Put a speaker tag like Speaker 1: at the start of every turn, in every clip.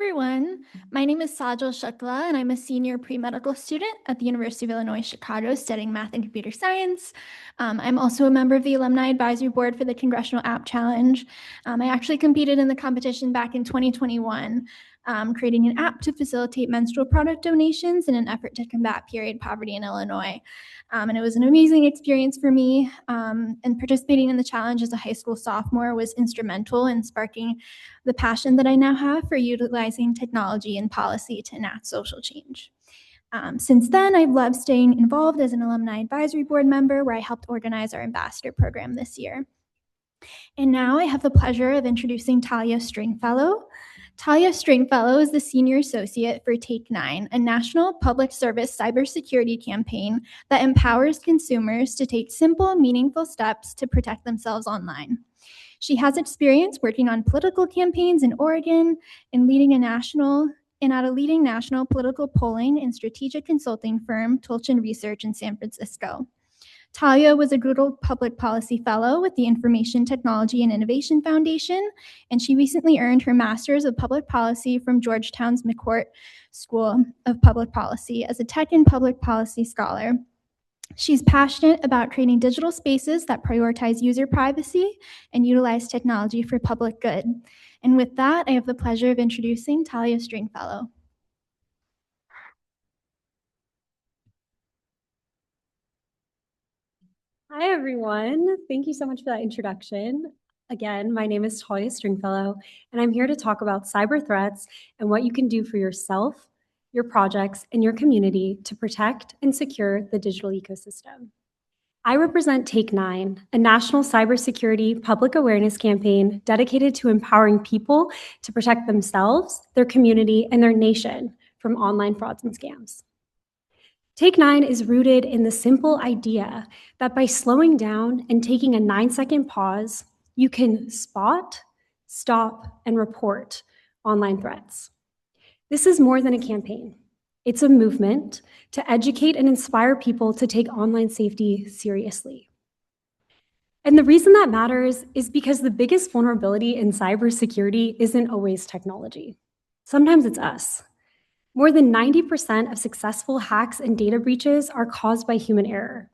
Speaker 1: everyone. My name is Sajal Shukla, and I'm a senior pre-medical student at the University of Illinois Chicago studying math and computer science. I'm also a member of the Alumni Advisory Board for the Congressional App Challenge. I actually competed in the competition back in 2021, creating an app to facilitate menstrual product donations in an effort to combat period poverty in Illinois. And it was an amazing experience for me, and participating in the challenge as a high school sophomore was instrumental in sparking the passion that I now have for utilizing technology and policy to enact social change. Since then, I've loved staying involved as an alumni advisory board member where I helped organize our ambassador program this year. And now I have the pleasure of introducing Talia Stringfellow. Talia Stringfellow is the Senior Associate for Take 9, a national public service cybersecurity campaign that empowers consumers to take simple, meaningful steps to protect themselves online. She has experience working on political campaigns in Oregon and at a leading national political polling and strategic consulting firm, Tolchin Research in San Francisco. Talia was a Google Public Policy Fellow with the Information Technology and Innovation Foundation, and she recently earned her Master's of Public Policy from Georgetown's McCourt School of Public Policy as a Tech and Public Policy Scholar. She's passionate about creating digital spaces that prioritize user privacy and utilize technology for public good. And with that, I have the pleasure of introducing Talia Stringfellow.
Speaker 2: Hi, everyone. Thank you so much for that introduction. Again, my name is Talia Stringfellow, and I'm here to talk about cyber threats and what you can do for yourself, your projects, and your community to protect and secure the digital ecosystem. I represent Take 9, a national cybersecurity public awareness campaign dedicated to empowering people to protect themselves, their community, and their nation from online frauds and scams. Take 9 is rooted in the simple idea that by slowing down and taking a 9-second pause, you can spot, stop, and report online threats. This is more than a campaign. It's a movement to educate and inspire people to take online safety seriously. And the reason that matters is because the biggest vulnerability in cybersecurity isn't always technology. Sometimes it's us. More than 90% of successful hacks and data breaches are caused by human error.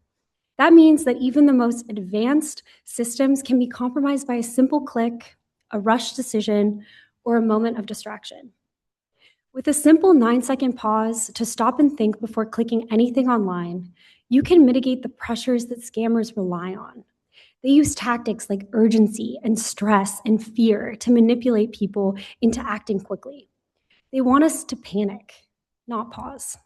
Speaker 2: That means that even the most advanced systems can be compromised by a simple click, a rushed decision, or a moment of distraction. With a simple 9-second pause to stop and think before clicking anything online, you can mitigate the pressures that scammers rely on. They use tactics like urgency and stress and fear to manipulate people into acting quickly. They want us to panic, not pause.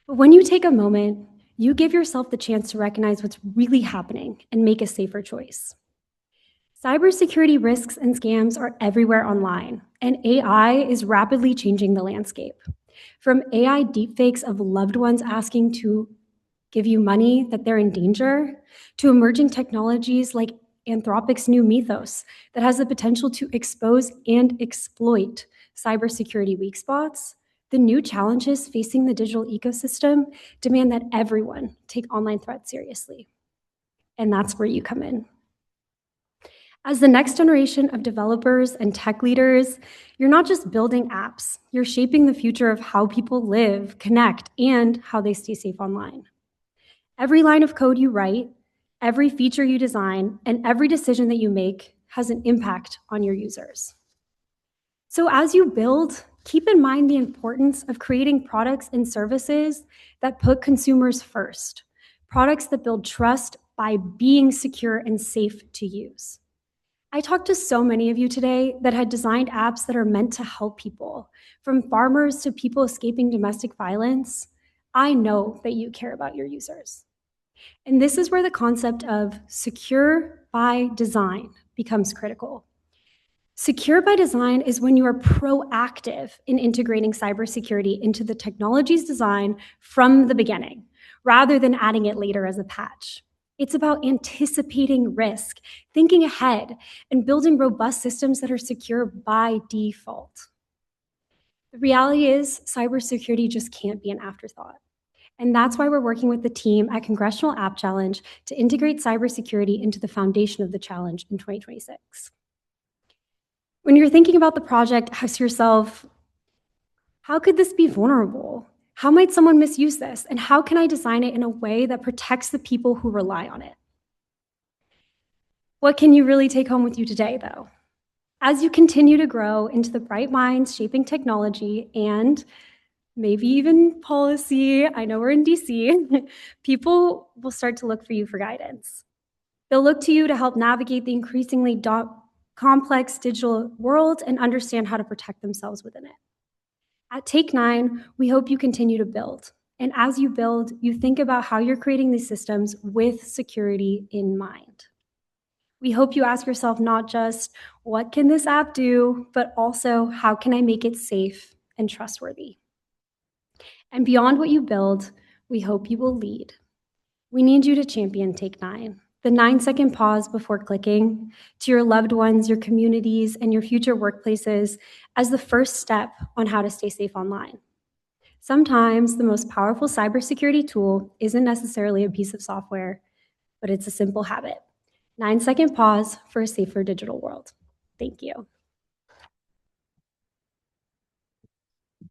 Speaker 2: But when you take a moment, you give yourself the chance to recognize what's really happening and make a safer choice. Cybersecurity risks and scams are everywhere online, and AI is rapidly changing the landscape. From AI deepfakes of loved ones asking to give you money that they're in danger, to emerging technologies like Anthropic's new Mythos that has the potential to expose and exploit cybersecurity weak spots, the new challenges facing the digital ecosystem demand that everyone take online threats seriously. And that's where you come in. As the next generation of developers and tech leaders, you're not just building apps, you're shaping the future of how people live, connect, and how they stay safe online. Every line of code you write, every feature you design, and every decision that you make has an impact on your users. So as you build, keep in mind the importance of creating products and services that put consumers first, products that build trust by being secure and safe to use. I talked to so many of you today that had designed apps that are meant to help people, from farmers to people escaping domestic violence. I know that you care about your users. And this is where the concept of secure by design becomes critical. Secure by design is when you are proactive in integrating cybersecurity into the technology's design from the beginning, rather than adding it later as a patch. It's about anticipating risk, thinking ahead, and building robust systems that are secure by default. The reality is, cybersecurity just can't be an afterthought. And that's why we're working with the team at Congressional App Challenge to integrate cybersecurity into the foundation of the challenge in 2026. When you're thinking about the project, ask yourself, how could this be vulnerable? How might someone misuse this? And how can I design it in a way that protects the people who rely on it? What can you really take home with you today, though? As you continue to grow into the bright minds shaping technology and maybe even policy, I know we're in DC, people will start to look for you for guidance. They'll look to you to help navigate the increasingly complex digital world and understand how to protect themselves within it. At Take 9, we hope you continue to build. And as you build, you think about how you're creating these systems with security in mind. We hope you ask yourself not just, what can this app do, but also, how can I make it safe and trustworthy? And beyond what you build, we hope you will lead. We need you to champion Take 9, the 9-second pause before clicking, to your loved ones, your communities, and your future workplaces as the first step on how to stay safe online. Sometimes the most powerful cybersecurity tool isn't necessarily a piece of software, but it's a simple habit. 9-second pause for a safer digital world. Thank you.